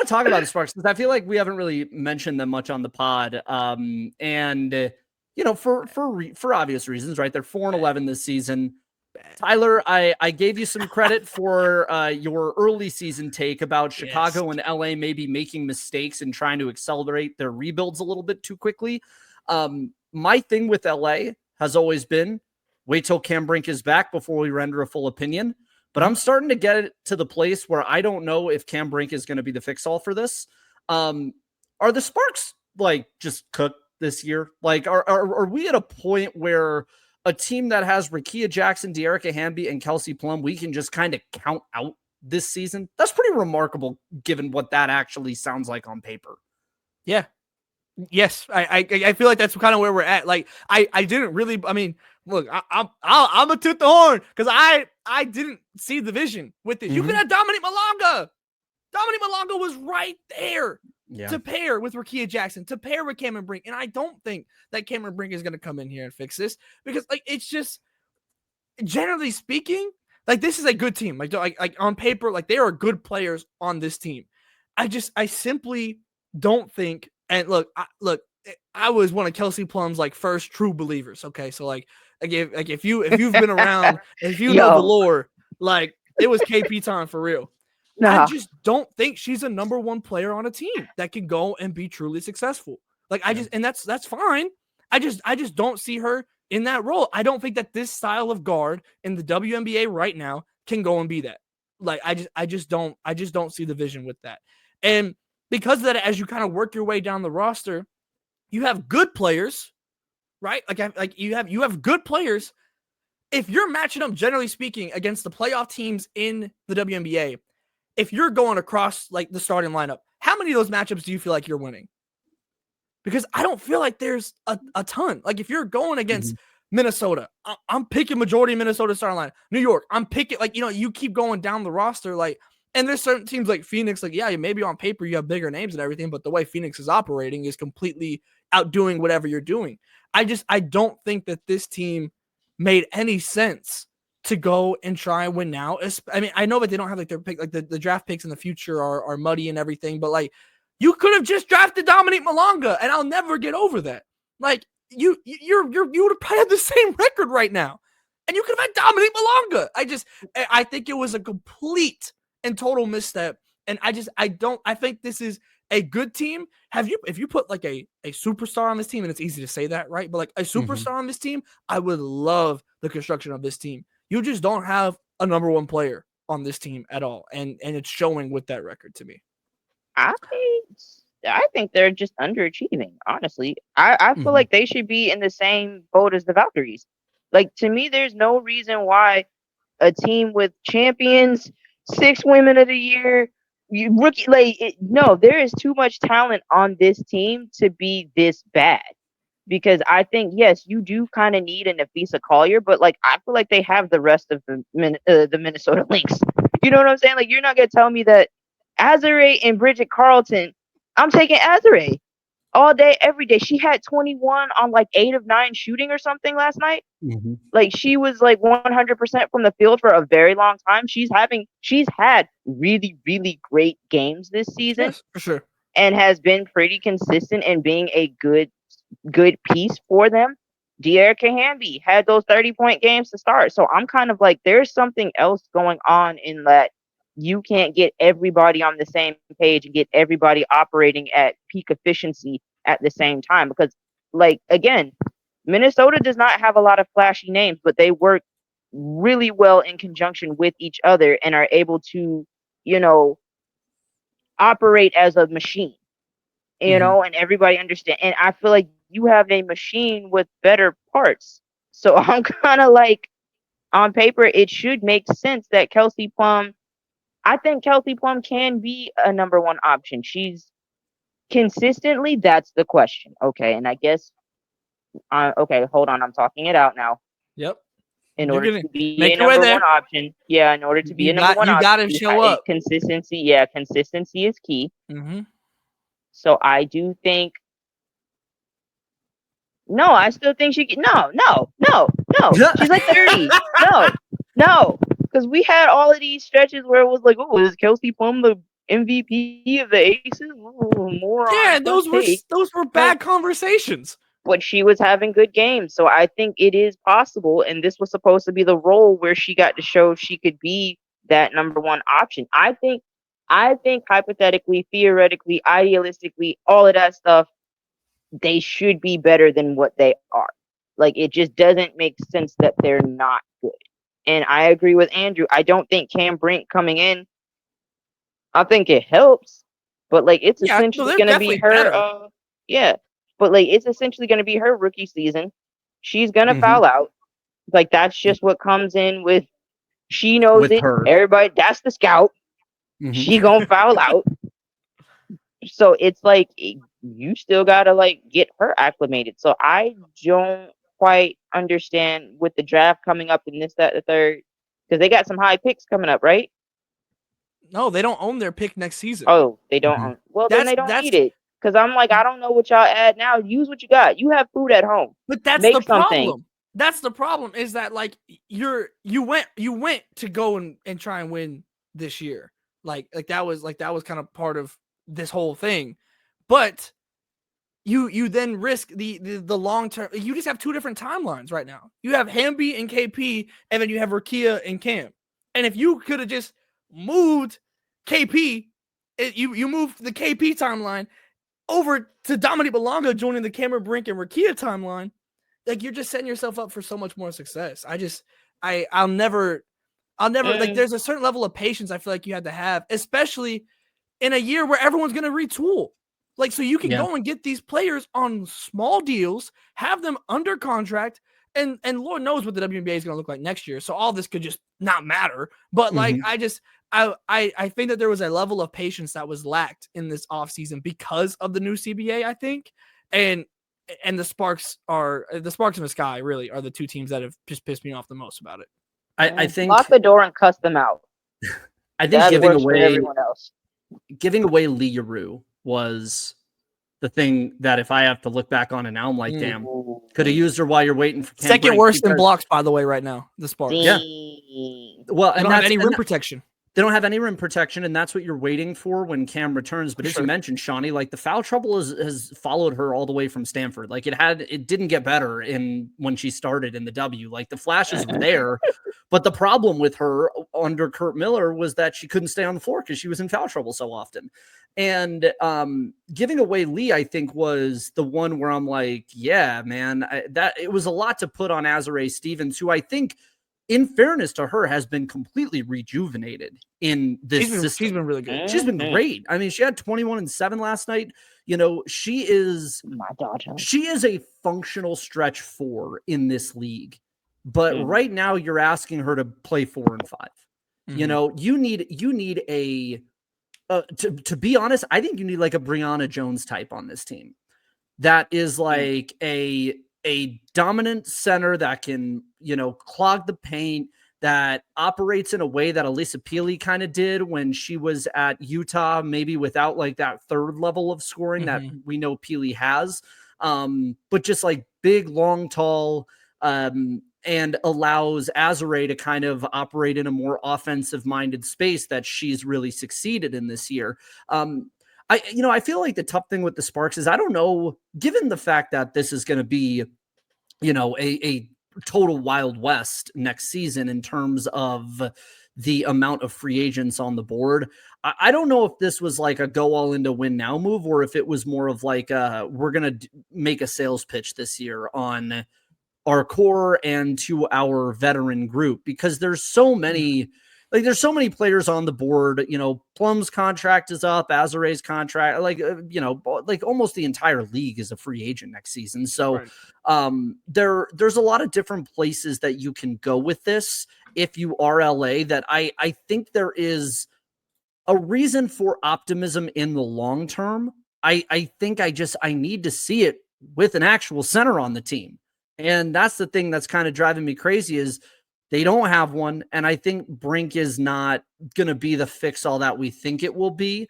talk about the Sparks because I feel like we haven't really mentioned them much on the pod. For obvious reasons, right? They're 4-11 this season. Tyler, I gave you some credit for your early season take about Chicago and LA maybe making mistakes and trying to accelerate their rebuilds a little bit too quickly. My thing with LA has always been wait till Cam Brink is back before we render a full opinion. But I'm starting to get it to the place where I don't know if Cam Brink is going to be the fix-all for this. Are the Sparks just cooked this year? Are we at a point where a team that has Rickea Jackson, De'Arica Hamby, and Kelsey Plum, we can just kind of count out this season? That's pretty remarkable given what that actually sounds like on paper. Yeah. Yes. I feel like that's kind of where we're at. I didn't really, look, I'm a toot the horn because I didn't see the vision with this. You could have Dominique Malonga. Dominique Malonga was right there to pair with Rickea Jackson, to pair with Cameron Brink. And I don't think that Cameron Brink is going to come in here and fix this because it's just, generally speaking, this is a good team. Like on paper, they are good players on this team. I simply don't think, and look, I was one of Kelsey Plum's first true believers. Okay. So if you've been around, if you know the lore, it was KP time for real. Nah. I just don't think she's a number one player on a team that can go and be truly successful. And that's fine. I just don't see her in that role. I don't think that this style of guard in the WNBA right now can go and be that. I just don't see the vision with that. And because of that, as you kind of work your way down the roster, you have good players, right? You have good players. If you're matching up, generally speaking, against the playoff teams in the WNBA, if you're going across the starting lineup, how many of those matchups do you feel like you're winning? Because I don't feel like there's a ton. If you're going against Minnesota, I'm picking majority of Minnesota starting line. New York, I'm picking you keep going down the roster and there's certain teams like Phoenix, maybe on paper you have bigger names and everything, but the way Phoenix is operating is completely outdoing whatever you're doing. I don't think that this team made any sense to go and try and win now. I know that they don't have their pick, the draft picks in the future are muddy and everything, but you could have just drafted Dominique Malonga, and I'll never get over that. You would have probably had the same record right now, and you could have had Dominique Malonga. I think it was a complete and total misstep, and I think this is a good team. If you put a superstar on this team, and it's easy to say that, right? But a superstar on this team, I would love the construction of this team. You just don't have a number one player on this team at all, and it's showing with that record to me. I think they're just underachieving, honestly. I feel like they should be in the same boat as the Valkyries. To me, there's no reason why a team with champions, 6 women of the year, there is too much talent on this team to be this bad. Because I think, yes, you do kind of need an Nafisa Collier, but I feel like they have the rest of the Minnesota Lynx. You know what I'm saying? You're not gonna tell me that Azare and Bridget Carlton. I'm taking Azare all day, every day. She had 21 on 8 of 9 shooting or something last night. She was 100% from the field for a very long time. She's had really, really great games this season. Yes, for sure. And has been pretty consistent in being a good piece for them. De'Arica Hamby had those 30-point games to start. So I'm kind of there's something else going on in that you can't get everybody on the same page and get everybody operating at peak efficiency at the same time. Because, again, Minnesota does not have a lot of flashy names, but they work really well in conjunction with each other and are able to, operate as a machine, and everybody understand. And I feel like you have a machine with better parts. So I'm kind of on paper, it should make sense that Kelsey Plum, I think Kelsey Plum can be a number one option. She's consistently, that's the question. Okay. And I guess, okay, hold on. I'm talking it out now. Yep. In order to be a number one option. Yeah. In order to be a number one option. You got to show up. Consistency. Yeah. Consistency is key. So I do think, I still think she can. No. She's 30. No. Because we had all of these stretches where it was is Kelsey Plum the MVP of the Aces? Ooh, moron. Yeah, those take. were bad conversations. But she was having good games, so I think it is possible. And this was supposed to be the role where she got to show she could be that number one option. I think hypothetically, theoretically, idealistically, all of that stuff, they should be better than what they are. Like, it just doesn't make sense that they're not good. And I agree with Andrew. I don't think Cam Brink coming in, I think it helps, but like it's essentially going to be her. Yeah, but like it's essentially going to be her rookie season. She's going to foul out. Like that's just what comes in with. She knows with it. Her. Everybody, that's the scout. She gonna foul out. So it's like you still gotta like get her acclimated. So I don't quite understand with the draft coming up in this, that, the third, because they got some high picks coming up, right? No, they don't own their pick next season. Oh, they don't own. Well, then they don't need it. Because I'm like, I don't know what y'all add now. Use what you got. You have food at home. But that's Make the something. problem. That's the problem is that like you went to go and try and win this year. Like that was kind of part of this whole thing. But you then risk the long term. You just have two different timelines right now. You have Hamby and KP, and then you have Rakia and Cam. And if you could have just moved KP, you moved the KP timeline over to Dominique Belonga joining the Cameron Brink and Rakia timeline, like you're just setting yourself up for so much more success. I'll never like there's a certain level of patience I feel like you had to have, especially in a year where everyone's going to retool. Like, so you can go and get these players on small deals, have them under contract, and Lord knows what the WNBA is going to look like next year. So all this could just not matter. But like, I think that there was a level of patience that was lacked in this offseason because of the new CBA, I think. And the Sparks and the Sky really are the two teams that have just pissed me off the most about it. I think lock the door and cuss them out. I think giving away Leroux was the thing that if I have to look back on it now, I'm like, damn, could have used her while you're waiting for Cam Second Brink worst in blocks, by the way, right now, the Sparks. Yeah. Well, they don't have any rim protection. They don't have any rim protection, and that's what you're waiting for when Cam returns. But as you mentioned, Shawnee, like the foul trouble has followed her all the way from Stanford. Like it didn't get better when she started in the W. Like the flashes were there, but the problem with her under Kurt Miller was that she couldn't stay on the floor because she was in foul trouble so often. And giving away Lee, I think, was the one where I'm like, yeah, man, that it was a lot to put on Azurá Stevens, who I think, in fairness to her, has been completely rejuvenated in this system. She's been really good. She's been great. I mean, she had 21-7 last night. You know, she is a functional stretch 4 in this league. But right now you're asking her to play 4 and 5. You know, you need a to be honest, I think you need like a Brianna Jones type on this team. That is like a dominant center that can, you know, clog the paint, that operates in a way that Alyssa Peely kind of did when she was at Utah, maybe without like that third level of scoring that we know Peely has. But just like big, long, tall, and allows Azurá to kind of operate in a more offensive minded space that she's really succeeded in this year. I feel like the tough thing with the Sparks is I don't know, given the fact that this is going to be, you know, a total Wild West next season in terms of the amount of free agents on the board. I don't know if this was like a go all into win now move, or if it was more of like we're going to make a sales pitch this year on our core and to our veteran group, because there's so many players on the board. You know, Plum's contract is up, Azuré's contract, like almost the entire league is a free agent next season. So there's a lot of different places that you can go with this. If you are LA, that I think there is a reason for optimism in the long term. I think I need to see it with an actual center on the team. And that's the thing that's kind of driving me crazy is they don't have one. And I think Brink is not going to be the fix all that we think it will be.